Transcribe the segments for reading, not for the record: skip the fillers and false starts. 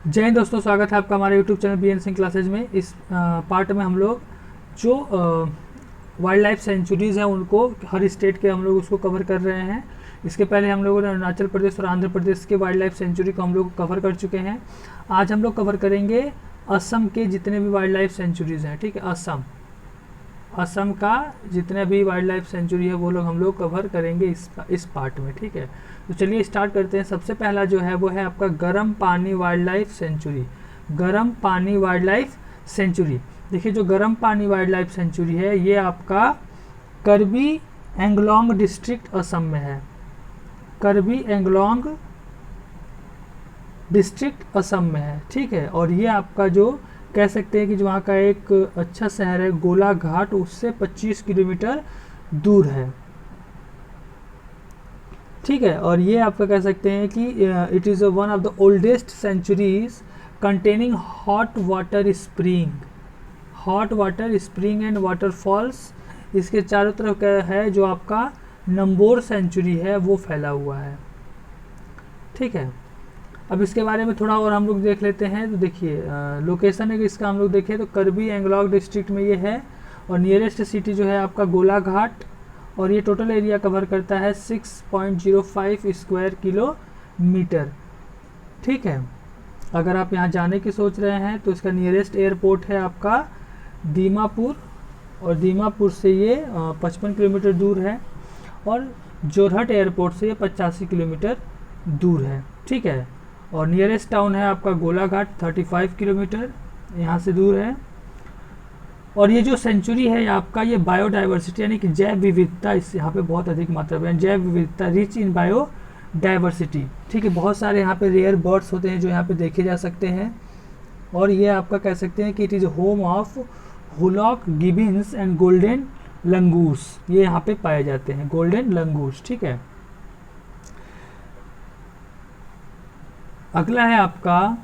जय हिंद दोस्तों, स्वागत है आपका हमारे YouTube channel BN Singh classes में। इस पार्ट में हम लोग जो वाइल्ड लाइफ सेंचुरीज़ हैं उनको हर स्टेट के हम लोग उसको कवर कर रहे हैं। इसके पहले हम लोगों ने अरुणाचल प्रदेश और आंध्र प्रदेश के वाइल्ड लाइफ सेंचुरी को हम लोग कवर कर चुके हैं। आज हम लोग कवर करेंगे असम के जितने भी वाइल्ड लाइफ सेंचुरीज़ हैं। ठीक है, असम का जितने भी वाइल्ड लाइफ सेंचुरी है वो लोग हम लोग कवर करेंगे इस पार्ट में। ठीक है, तो चलिए स्टार्ट करते हैं। सबसे पहला जो है वो है आपका गर्म पानी वाइल्ड लाइफ सेंचुरी। गर्म पानी वाइल्ड लाइफ सेंचुरी, देखिए जो गर्म पानी वाइल्ड लाइफ सेंचुरी है ये आपका करबी एंगलोंग डिस्ट्रिक्ट असम में है। करबी एंगलोंग डिस्ट्रिक्ट असम में है। ठीक है, और ये आपका जो कह सकते हैं कि जो वहाँ का एक अच्छा शहर है गोलाघाट, उससे 25 किलोमीटर दूर है। ठीक है, और ये आपका कह सकते हैं कि it is one of the oldest centuries containing hot water spring and waterfalls. इसके चारों तरफ क्या है, जो आपका नंबोर सेंचुरी है वो फैला हुआ है। ठीक है, अब इसके बारे में थोड़ा और हम लोग देख लेते हैं। तो देखिए लोकेशन है कि इसका हम लोग देखें तो करबी एंगलोंग डिस्ट्रिक्ट में ये है, और नियरेस्ट सिटी जो है आपका गोलाघाट, और ये टोटल एरिया कवर करता है 6.05 स्क्वायर किलोमीटर। ठीक है, अगर आप यहाँ जाने की सोच रहे हैं तो इसका नियरेस्ट एयरपोर्ट है आपका दीमापुर, और दीमापुर से ये 55 किलोमीटर दूर है, और जोरहट एयरपोर्ट से ये 85 किलोमीटर दूर है। ठीक है, और नियरेस्ट टाउन है आपका गोलाघाट, 35 किलोमीटर यहाँ से दूर है। और ये जो सेंचुरी है आपका, ये बायोडाइवर्सिटी यानी कि जैव विविधता इस यहाँ पे बहुत अधिक मात्रा में, जैव विविधता, रिच इन बायोडाइवर्सिटी। ठीक है, बहुत सारे यहाँ पे रेयर बर्ड्स होते हैं जो यहाँ पे देखे जा सकते हैं। और ये आपका कह सकते हैं कि it is home of hoolock gibbons and golden langurs, ये यहाँ पे पाए जाते हैं, गोल्डन लंगूस। ठीक है, अगला है आपका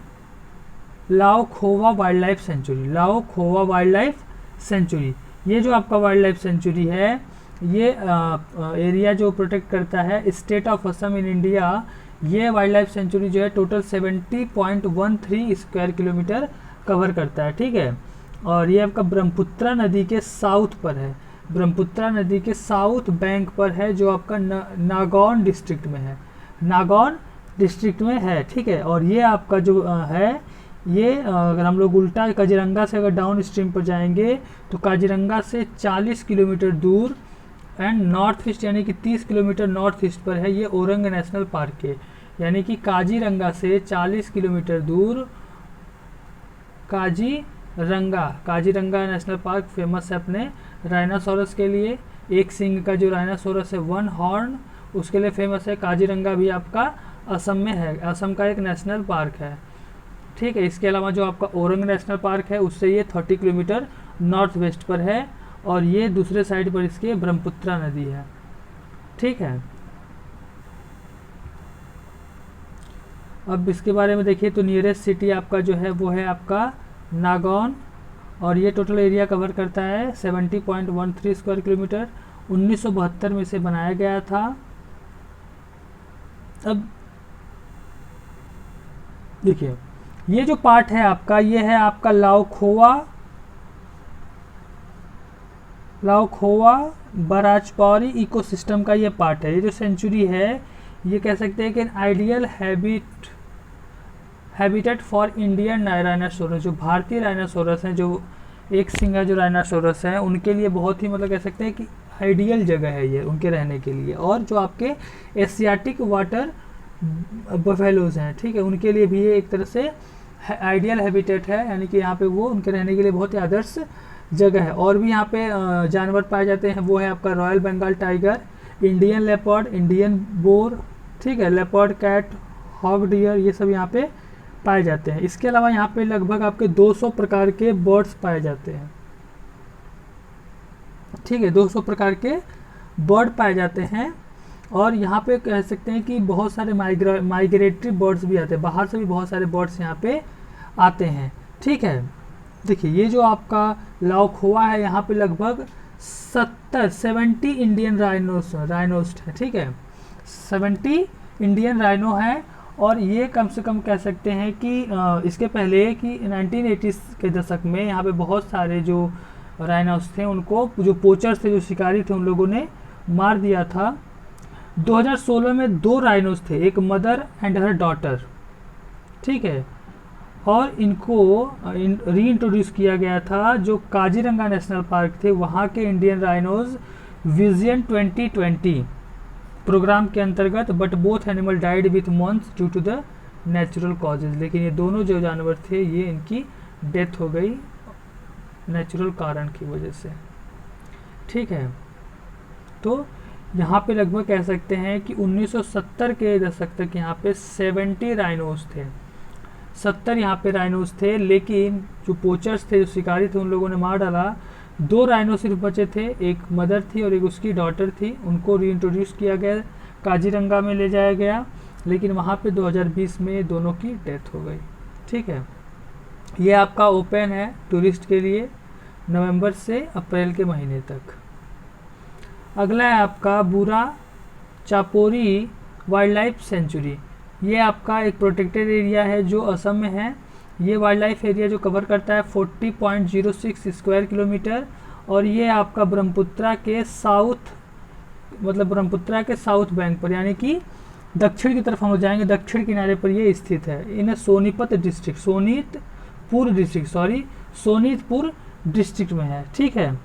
लाओ खोवा वाइल्ड लाइफ सेंचुरी। लाओ खोवा वाइल्ड लाइफ सेंचुरी, ये जो आपका वाइल्ड लाइफ सेंचुरी है ये एरिया जो प्रोटेक्ट करता है state of Assam in India. ये वाइल्ड लाइफ सेंचुरी जो है टोटल 70.13 स्क्वायर किलोमीटर कवर करता है। ठीक है, और ये आपका ब्रह्मपुत्रा नदी के साउथ पर है, ब्रह्मपुत्रा नदी के साउथ बैंक पर है, जो आपका नागौन डिस्ट्रिक्ट में है, नागौन डिस्ट्रिक्ट में है। ठीक है, और ये आपका जो है ये अगर हम लोग उल्टा काजीरंगा से अगर डाउन स्ट्रीम पर जाएंगे तो काजीरंगा से 40 किलोमीटर दूर एंड नॉर्थ ईस्ट यानी कि 30 किलोमीटर नॉर्थ ईस्ट पर है ये ओरंग नेशनल पार्क के, यानी कि काजीरंगा से 40 किलोमीटर दूर काजीरंगा नेशनल पार्क फेमस है अपने राइनासोरस के लिए। एक सिंग का जो राइनासोरस है, वन हॉर्न, उसके लिए फेमस है। काजीरंगा भी आपका असम में है, असम का एक नेशनल पार्क है। ठीक है, इसके अलावा जो आपका ओरंग नेशनल पार्क है उससे ये 30 किलोमीटर नॉर्थ वेस्ट पर है, और ये दूसरे साइड पर इसके ब्रह्मपुत्रा नदी है। ठीक है, अब इसके बारे में देखिए तो नियरेस्ट सिटी आपका जो है वो है आपका नागौन, और ये टोटल एरिया कवर करता है 70.13 स्क्वायर किलोमीटर। 1972 में इसे बनाया गया था। अब देखिए ये जो पार्ट है आपका, ये है आपका लाओ खोवा बराचपौरी इकोसिस्टम का ये पार्ट है। ये जो सेंचुरी है ये कह सकते हैं कि ideal habitat for Indian rhinoceros, जो भारतीय राइनासोरस हैं, जो एक सिंगा जो राइनासोरस हैं उनके लिए बहुत ही मतलब कह सकते हैं कि आइडियल जगह है ये उनके रहने के लिए। और जो आपके एशियाटिक वाटर बफेलोज हैं, ठीक है, उनके लिए भी ये एक तरह से आइडियल हैबिटेट है, यानी कि यहाँ पे वो उनके रहने के लिए बहुत ही आदर्श जगह है। और भी यहाँ पे जानवर पाए जाते हैं, वो है आपका royal Bengal tiger, Indian leopard, Indian boar, ठीक है, लेपर्ड, कैट, हॉग डियर, ये सब यहाँ पे पाए जाते हैं। इसके अलावा यहाँ पे लगभग आपके 200 प्रकार के बर्ड्स पाए जाते हैं। ठीक है, 200 प्रकार के बर्ड पाए जाते हैं, और यहाँ पे कह सकते हैं कि बहुत सारे माइग्रेटरी बर्ड्स भी आते हैं, बाहर से भी बहुत सारे बर्ड्स यहाँ पे आते हैं। ठीक है, देखिए ये जो आपका लाओ खोवा है यहाँ पे लगभग 70 इंडियन राइनोस्ट है। ठीक है, 70 इंडियन राइनो है, और ये कम से कम कह सकते हैं कि इसके पहले कि 1980s के दशक में यहाँ पे बहुत सारे जो राइनोस थे उनको, जो पोचर्स थे, जो शिकारी थे, उन लोगों ने मार दिया था। 2016 में 2 राइनोस थे, एक मदर एंड हर डॉटर, ठीक है, और इनको री इंट्रोड्यूस किया गया था जो काजीरंगा नेशनल पार्क थे वहाँ के इंडियन राइनोज विजन 2020 प्रोग्राम के अंतर्गत, but both animal died with months due to the natural causes. लेकिन ये दोनों जो जानवर थे ये इनकी डेथ हो गई नेचुरल कारण की वजह से, ठीक है। तो यहाँ पे लगभग कह सकते हैं कि 1970 के दशक तक यहाँ पे 70 राइनोस थे, 70 यहाँ पे राइनोस थे। लेकिन जो पोचर्स थे, जो शिकारी थे, उन लोगों ने मार डाला। 2 राइनो सिर्फ बचे थे, एक मदर थी और एक उसकी डॉटर थी। उनको रीइंट्रोड्यूस किया गया, काजीरंगा में ले जाया गया, लेकिन वहाँ पे 2020 में दोनों की डेथ हो गई, ठीक है। ये आपका ओपन है टूरिस्ट के लिए नवंबर से अप्रैल के महीने तक। अगला है आपका बुरा चापोरी वाइल्ड लाइफ सेंचुरी। ये आपका एक प्रोटेक्टेड एरिया है जो असम में है। ये वाइल्ड लाइफ एरिया जो कवर करता है 40.06 स्क्वायर किलोमीटर, और ये आपका ब्रह्मपुत्रा के साउथ, मतलब ब्रह्मपुत्रा के साउथ बैंक पर, यानी कि दक्षिण की तरफ हम लोग जाएंगे, दक्षिण किनारे पर ये स्थित है। इन सोनीपत डिस्ट्रिक्ट, सोनीतपुर डिस्ट्रिक्ट में है, ठीक है।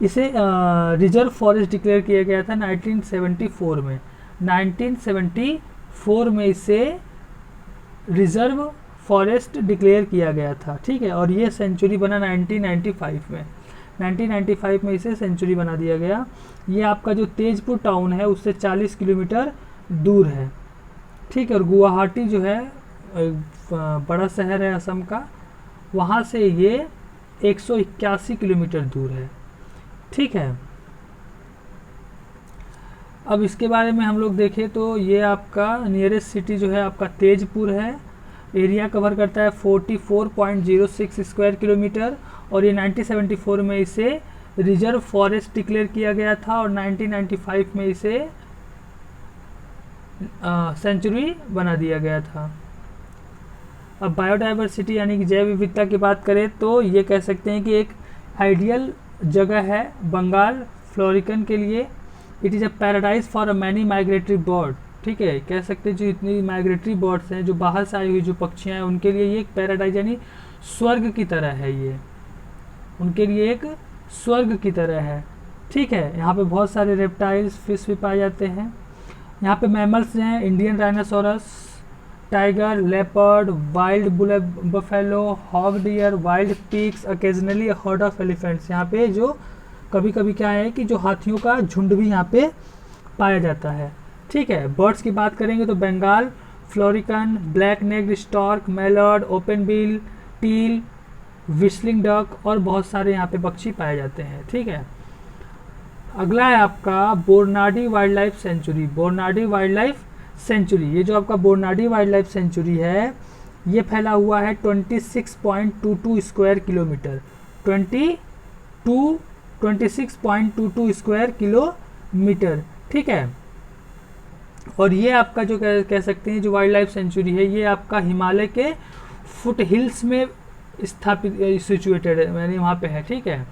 इसे रिजर्व फॉरेस्ट डिक्लेयर किया गया था 1974 में। 1974 में इसे रिजर्व फॉरेस्ट डिक्लेयर किया गया था, ठीक है। और ये सेंचुरी बना 1995 में। 1995 में इसे सेंचुरी बना दिया गया। ये आपका जो तेजपुर टाउन है उससे 40 किलोमीटर दूर है, ठीक है। और गुवाहाटी जो है बड़ा शहर है असम का, वहाँ से ये 181 किलोमीटर दूर है, ठीक है। अब इसके बारे में हम लोग देखें तो ये आपका नियरेस्ट सिटी जो है आपका तेजपुर है। एरिया कवर करता है 44.06 स्क्वायर किलोमीटर, और ये 1974 में इसे रिजर्व फॉरेस्ट डिक्लेयर किया गया था, और 1995 में इसे सेंचुरी बना दिया गया था। अब बायोडाइवर्सिटी यानी कि जैव विविधता की बात करें तो ये कह सकते हैं कि एक आइडियल जगह है बंगाल फ्लोरिकन के लिए। It is a paradise for a many migratory bird, ठीक है। कह सकते हैं जो इतनी माइग्रेटरी बर्ड्स हैं, जो बाहर से आई हुई जो पक्षियाँ हैं, उनके लिए ये एक पैराडाइज यानी स्वर्ग की तरह है। ये उनके लिए एक स्वर्ग की तरह है, ठीक है। यहाँ पे बहुत सारे रेप्टाइल्स, फिश भी पाए जाते हैं। यहाँ पे मैमल्स हैं Indian rhinoceros, tiger, leopard, wild bull buffalo, hog deer, wild pigs, occasionally herd of elephants. यहाँ पे जो कभी कभी क्या है कि जो हाथियों का झुंड भी यहाँ पे पाया जाता है, ठीक है। बर्ड्स की बात करेंगे तो Bengal florican, black necked stork, mallard, open bill, teal, whistling duck और बहुत सारे यहाँ पे पक्षी पाए जाते हैं, ठीक है। अगला है आपका Bornadi wildlife sanctuary. Bornadi wildlife sanctuary, ये जो आपका बोरनाडी वाइल्ड लाइफ सेंचुरी है ये फैला हुआ है 26.22 स्क्वायर किलोमीटर, 26.22 स्क्वायर किलोमीटर, ठीक है। और ये आपका जो कह सकते हैं जो वाइल्ड लाइफ सेंचुरी है ये आपका हिमालय के फुट हिल्स में स्थापित सिचुएटेड है, यानी वहाँ पे है, ठीक है।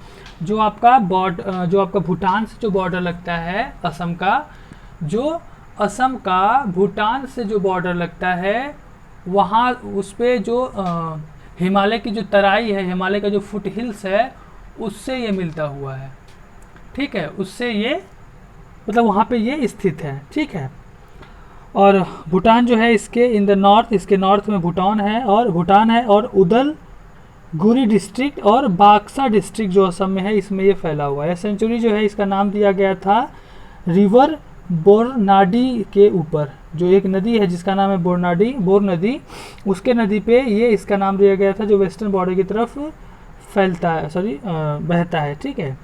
जो आपका भूटान से जो बॉर्डर लगता है असम का, जो असम का भूटान से जो बॉर्डर लगता है वहाँ उस पे जो हिमालय की जो तराई है, हिमालय का जो फुट हिल्स है उससे ये मिलता हुआ है, ठीक है। उससे ये मतलब वहाँ पे ये स्थित है, ठीक है। और भूटान जो है इसके इन द नॉर्थ, इसके नॉर्थ में भूटान है और उदलगुरी डिस्ट्रिक्ट और बाक्सा डिस्ट्रिक्ट जो असम में है इसमें ये फैला हुआ है। सेंचुरी जो है इसका नाम दिया गया था रिवर बोरनाडी के ऊपर, जो एक नदी है जिसका नाम है बोर नदी, उसके नदी पे ये इसका नाम दिया गया था जो वेस्टर्न बॉर्डर की तरफ बहता है, ठीक है।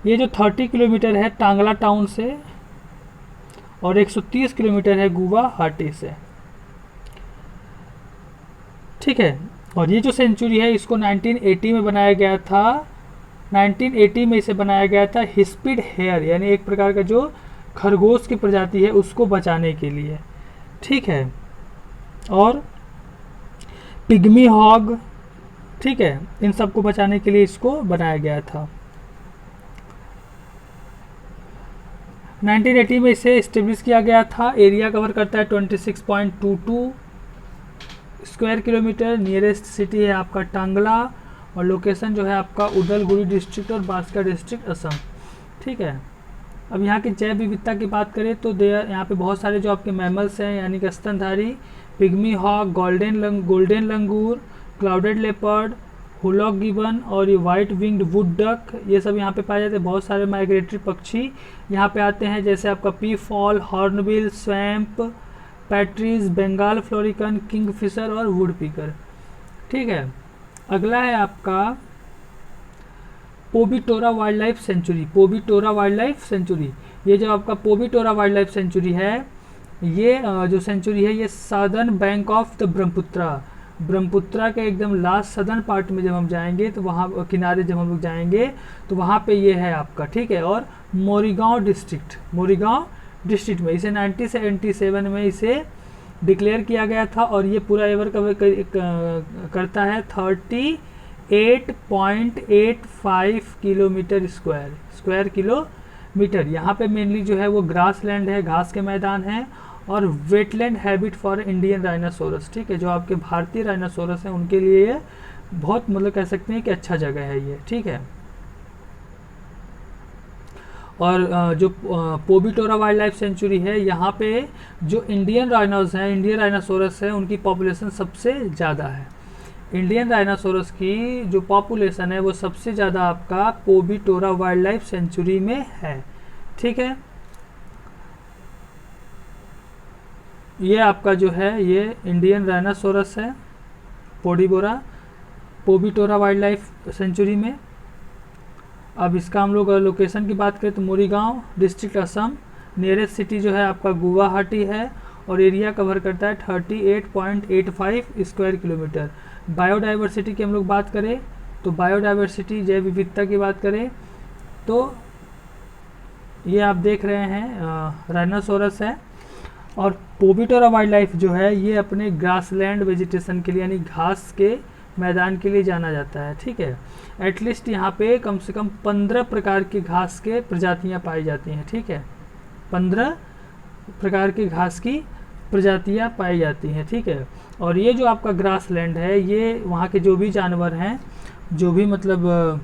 ये जो 30 किलोमीटर है टांगला टाउन से और 130 किलोमीटर है गुवाहाटी से, ठीक है। और ये जो सेंचुरी है इसको 1980 में बनाया गया था। 1980 में इसे बनाया गया था हिस्पिड हेयर यानी एक प्रकार का जो खरगोश की प्रजाति है उसको बचाने के लिए, ठीक है। और पिग्मी हॉग, ठीक है, इन सबको बचाने के लिए इसको बनाया गया था। 1980 में इसे इस्टेब्लिश किया गया था। एरिया कवर करता है 26.22 स्क्वायर किलोमीटर। नियरेस्ट सिटी है आपका टांगला, और लोकेशन जो है आपका उदलगुरी डिस्ट्रिक्ट और बांसका डिस्ट्रिक्ट असम, ठीक है। अब यहाँ की जैव विविधता की बात करें तो यहाँ पे बहुत सारे जो आपके मैमल्स हैं, यानी कि स्तनधारी, पिग्मी हॉक, गोल्डन लंगूर, क्लाउडेड लेपर्ड, हुलॉक गिबन और ये वाइट विंग्ड वुड डक, ये सब यहाँ पे पाए जाते हैं। बहुत सारे माइग्रेटरी पक्षी यहाँ पे आते हैं, जैसे आपका peafowl, hornbill, swamp partridge, Bengal florican, kingfisher और वुड पीकर, ठीक है। अगला है आपका Pobitora wildlife sanctuary. Pobitora wildlife sanctuary, ये जो आपका पोबिटोरा वाइल्ड लाइफ सेंचुरी है, ये जो सेंचुरी है ये southern bank of the Brahmaputra के एकदम लास्ट सदर्न पार्ट में जब हम जाएंगे तो वहाँ किनारे जब हम लोग जाएंगे तो वहाँ पे ये है आपका, ठीक है। और मोरीगांव डिस्ट्रिक्ट में इसे 1977 में इसे डिक्लेयर किया गया था, और ये पूरा एवर करता है 38.85 किलोमीटर स्क्वायर किलोमीटर। यहाँ पे मेनली जो है वो ग्रास लैंड है, घास के मैदान हैं, और wetland habit for Indian rhinoceros, ठीक है। जो आपके भारतीय राइनासोरस हैं उनके लिए ये बहुत मतलब कह सकते हैं कि अच्छा जगह है ये, ठीक है। और जो पोबिटोरा वाइल्ड लाइफ सेंचुरी है, यहाँ पे जो इंडियन राइनासोरस है उनकी पॉपुलेशन सबसे ज़्यादा है। इंडियन राइनासोरस की जो पॉपुलेशन है वो सबसे ज़्यादा आपका पोबिटोरा वाइल्ड लाइफ सेंचुरी में है, ठीक है। ये आपका जो है ये इंडियन राइनासोरस है पोबिटोरा वाइल्ड लाइफ सेंचुरी में। अब इसका हम लोग लोकेशन की बात करें तो Morigaon district Assam, nearest city जो है आपका गुवाहाटी है, और एरिया कवर करता है 38.85 स्क्वायर किलोमीटर। बायोडाइवर्सिटी की हम लोग बात करें तो बायोडाइवर्सिटी जैव विविधता की बात करें तो ये आप देख रहे हैं राइनासोरस है। और पोबिटोरा वाइल्ड लाइफ जो है ये अपने ग्रासलैंड वेजिटेशन के लिए यानी घास के मैदान के लिए जाना जाता है, ठीक है। एटलीस्ट यहाँ पे कम से कम 15 प्रकार की घास के प्रजातियाँ पाई जाती हैं, ठीक है। 15 प्रकार की घास की प्रजातियाँ पाई जाती हैं, ठीक है। और ये जो आपका ग्रासलैंड है ये वहाँ के जो भी जानवर हैं, जो भी मतलब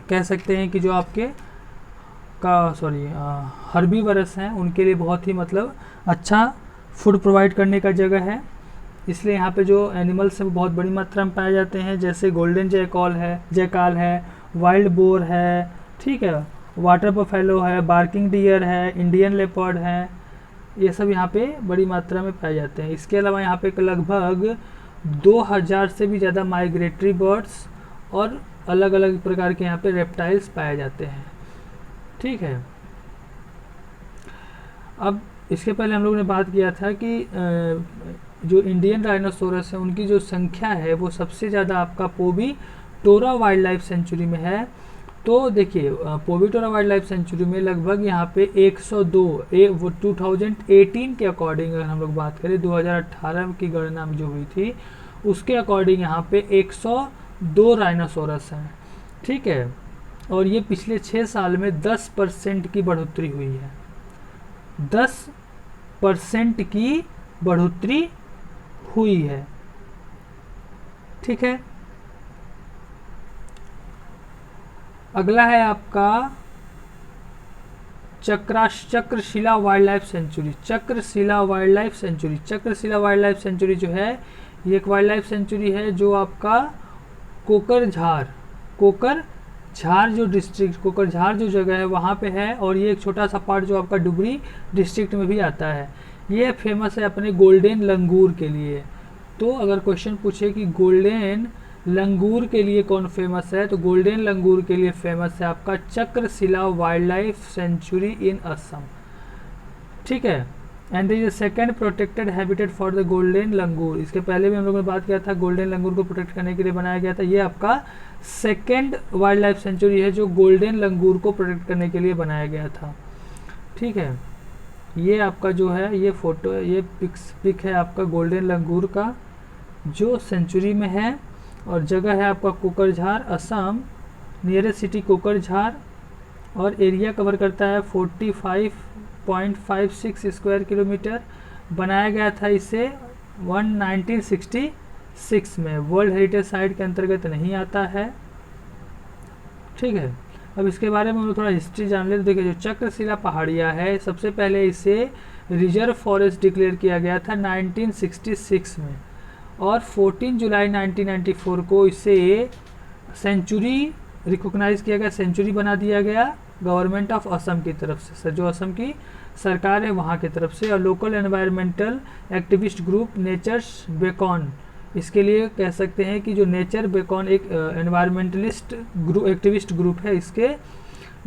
कह सकते हैं कि जो आपके हर्बीवरस हैं उनके लिए बहुत ही मतलब अच्छा फूड प्रोवाइड करने का जगह है। इसलिए यहाँ पे जो एनिमल्स हैं वो बहुत बड़ी मात्रा में पाए जाते हैं, जैसे गोल्डन जयकाल है, वाइल्ड बोर है, ठीक है, वाटर बफेलो है, बार्किंग डियर है, इंडियन लेपर्ड है, ये सब यहाँ पे बड़ी मात्रा में पाए जाते हैं। इसके अलावा यहाँ पे लगभग 2000 से भी ज़्यादा माइग्रेटरी बर्ड्स और अलग अलग प्रकार के यहाँ पे रेप्टाइल्स पाए जाते हैं, ठीक है। अब इसके पहले हम लोगों ने बात किया था कि जो इंडियन राइनोसोरस है उनकी जो संख्या है वो सबसे ज़्यादा आपका पोबिटोरा वाइल्ड लाइफ सेंचुरी में है। तो देखिए पोबिटोरा वाइल्ड लाइफ सेंचुरी में लगभग यहाँ पे 102 वो 2018 के अकॉर्डिंग अगर हम लोग बात करें 2018 की गणना में जो हुई थी उसके अकॉर्डिंग यहाँ पे 102 राइनोसोरस हैं, ठीक है। और ये पिछले 6 साल में 10% की बढ़ोतरी हुई है, 10% की बढ़ोतरी हुई है, ठीक है। अगला है आपका Chakrashila wildlife sanctuary. Chakrashila wildlife sanctuary जो है ये एक वाइल्ड लाइफ सेंचुरी है जो आपका कोकरझार जो जगह है वहाँ पे है, और ये एक छोटा सा पार्ट जो आपका डुबरी डिस्ट्रिक्ट में भी आता है। ये फेमस है अपने गोल्डन लंगूर के लिए। तो अगर क्वेश्चन पूछे कि गोल्डन लंगूर के लिए कौन फेमस है, तो गोल्डन लंगूर के लिए फेमस है आपका Chakrashila wildlife sanctuary in Assam, ठीक है। And is second protected habitat for the golden langur. इसके पहले भी हम लोगों ने बात किया था, गोल्डन लंगूर को प्रोटेक्ट करने के लिए बनाया गया था। ये आपका सेकंड वाइल्ड लाइफ सेंचुरी है जो गोल्डन लंगूर को प्रोटेक्ट करने के लिए बनाया गया था, ठीक है। ये आपका जो है ये फ़ोटो, ये पिक है आपका गोल्डन लंगूर का जो सेंचुरी में है, और जगह है आपका कोकरझार असम, नियरेस्ट सिटी कोकरझार, और एरिया कवर करता है 45.56 स्क्वायर किलोमीटर। बनाया गया था इसे 1966 में, वर्ल्ड हेरिटेज साइट के अंतर्गत नहीं आता है। ठीक है, अब इसके बारे में हम लोग थोड़ा हिस्ट्री जान ले। तो देखिए, जो चक्रशिला पहाड़ियाँ है, सबसे पहले इसे रिजर्व फॉरेस्ट डिक्लेयर किया गया था 1966 में, और 14 जुलाई 1994 को इसे सेंचुरी रिकॉग्नाइज किया गया, सेंचुरी बना दिया गया गवर्नमेंट ऑफ असम की तरफ से, जो असम की सरकार है वहाँ की तरफ से। और local environmental activist group nature's beacon, इसके लिए कह सकते हैं कि जो नेचर बेकॉन एक एनवायरमेंटलिस्ट एक्टिविस्ट ग्रुप है, इसके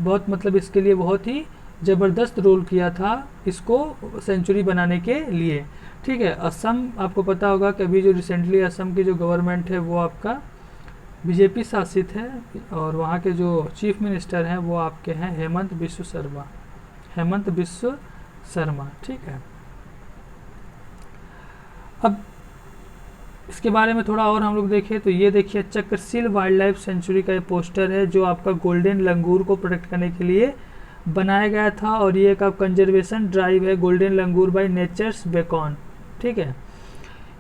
बहुत मतलब इसके लिए बहुत ही ज़बरदस्त रोल किया था इसको सेंचुरी बनाने के लिए। ठीक है, असम आपको पता होगा कि अभी जो रिसेंटली असम की जो गवर्नमेंट है वो आपका बीजेपी शासित है, और वहाँ के जो चीफ मिनिस्टर हैं वो आपके हैं हेमंत बिस्व शर्मा। ठीक है, अब इसके बारे में थोड़ा और हम लोग देखें तो ये देखिए चक्रशील वाइल्ड लाइफ सेंचुरी का ये पोस्टर है जो आपका गोल्डन लंगूर को प्रोटेक्ट करने के लिए बनाया गया था, और ये एक कंजर्वेशन ड्राइव है गोल्डन लंगूर बाय नेचर्स बेकॉन। ठीक है,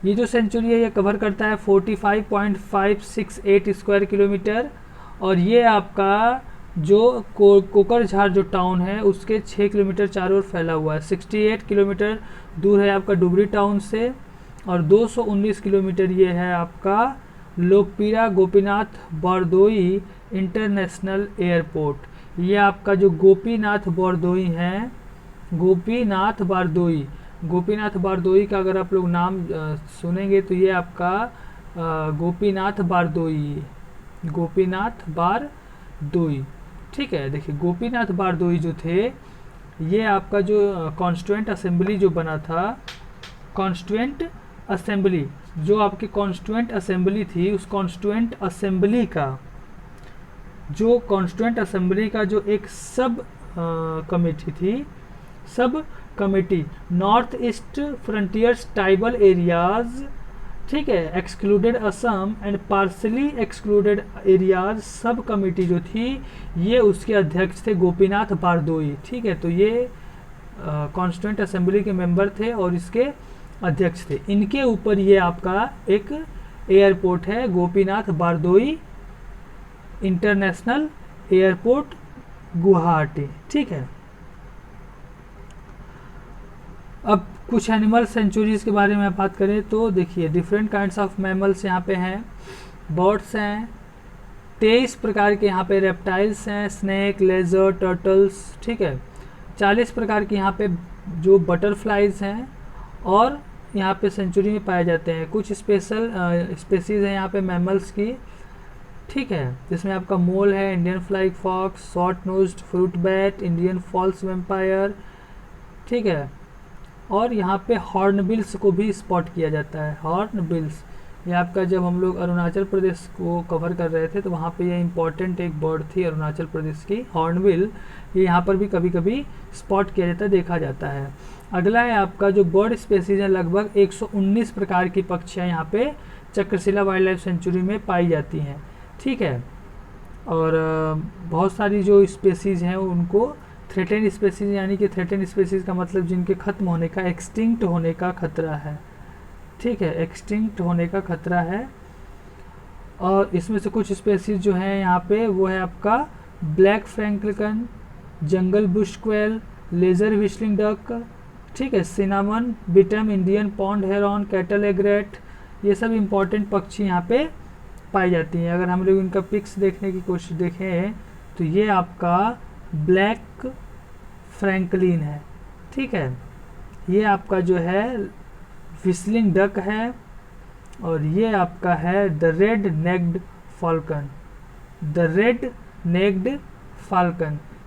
ये जो सेंचुरी है ये कवर करता है 45.568 स्क्वायर किलोमीटर, और ये आपका जो कोकरझार जो टाउन है उसके 6 किलोमीटर चारों ओर फैला हुआ है। 68 किलोमीटर दूर है आपका डुबरी टाउन से, और 219 किलोमीटर ये है आपका लोकपीरा गोपीनाथ बरदोई इंटरनेशनल एयरपोर्ट। ये आपका जो गोपीनाथ बरदोई है, गोपीनाथ बारदोई का अगर आप लोग नाम सुनेंगे तो ये आपका गोपीनाथ बारदोई। ठीक है, देखिए गोपीनाथ बारदोई जो थे, ये आपका जो कॉन्स्टिट्यूएंट असेंबली जो बना था, कॉन्स्टिट्यूएंट असेंबली जो आपकी कॉन्स्टिट्यूएंट असेंबली थी, उस कॉन्स्टिट्यूएंट असेंबली का जो एक सब कमेटी थी, sub committee north east frontiers tribal areas, ठीक है, excluded Assam and partially excluded areas sub committee जो थी, ये उसके अध्यक्ष थे गोपीनाथ बारदोई। ठीक है, तो ये कॉन्स्टिट्यूएंट असेंबली के मेंबर थे और इसके अध्यक्ष थे। इनके ऊपर ये आपका एक एयरपोर्ट है गोपीनाथ बारदोई इंटरनेशनल एयरपोर्ट गुवाहाटी। ठीक है, अब कुछ एनिमल सेंचुरीज के बारे में बात करें तो देखिए डिफरेंट काइंड्स ऑफ मैमल्स यहाँ पे हैं, बर्ड्स हैं, 23 प्रकार के यहाँ पे रेप्टाइल्स हैं, स्नेक, लेजर, टर्टल्स। ठीक है, 40 प्रकार के यहाँ पे जो बटरफ्लाइज हैं और यहाँ पे सेंचुरी में पाए जाते हैं। कुछ स्पेशल स्पेसीज हैं यहाँ पे मैमल्स की। ठीक है, जिसमें आपका मोल है, Indian flying fox, short nosed fruit bat, Indian false vampire. ठीक है, और यहाँ पे हॉर्नबिल्स को भी स्पॉट किया जाता है। हॉर्नबिल्स ये आपका जब हम लोग अरुणाचल प्रदेश को कवर कर रहे थे तो वहाँ पे ये इंपॉर्टेंट एक बर्ड थी अरुणाचल प्रदेश की, हॉर्नबिल। ये यहाँ पर भी कभी कभी स्पॉट किया जाता है, देखा जाता है। अगला है आपका जो बर्ड स्पेसीज है, लगभग 119 प्रकार की पक्षियाँ यहाँ पे चक्रशिला वाइल्ड लाइफ सेंचुरी में पाई जाती हैं। ठीक है, और बहुत सारी जो स्पेसीज हैं उनको थ्रेटेन स्पेसीज, यानी कि थ्रेटेन स्पेसीज का मतलब जिनके ख़त्म होने का, एक्सटिंक्ट होने का खतरा है। ठीक है, एक्सटिंक्ट होने का खतरा है। और इसमें से कुछ स्पेसीज जो हैं यहाँ पे वो है आपका black francolin, jungle bush quail, lesser whistling duck. ठीक है, cinnamon bittern, Indian pond heron, cattle egret, ये सब इम्पॉर्टेंट पक्षी यहाँ पे पाई जाती हैं। अगर हम लोग इनका पिक्स देखने की कोशिश देखें तो ये आपका ब्लैक फ्रैंकलिन है। ठीक है, ये आपका जो है व्हिस्टलिंग डक है, और ये आपका है द रेड नेक्ड फाल्कन।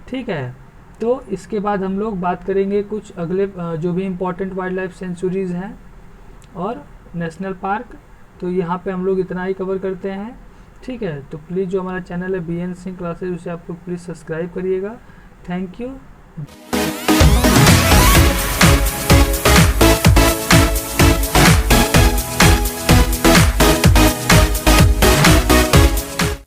ठीक है, तो इसके बाद हम लोग बात करेंगे कुछ अगले जो भी इम्पोर्टेंट वाइल्ड लाइफ सेंचुरीज हैं और नेशनल पार्क। तो यहाँ पे हम लोग इतना ही कवर करते हैं। ठीक है, तो प्लीज़ जो हमारा चैनल है BN सिंह क्लासेज, उसे आप लोग प्लीज़ सब्सक्राइब करिएगा। Thank you.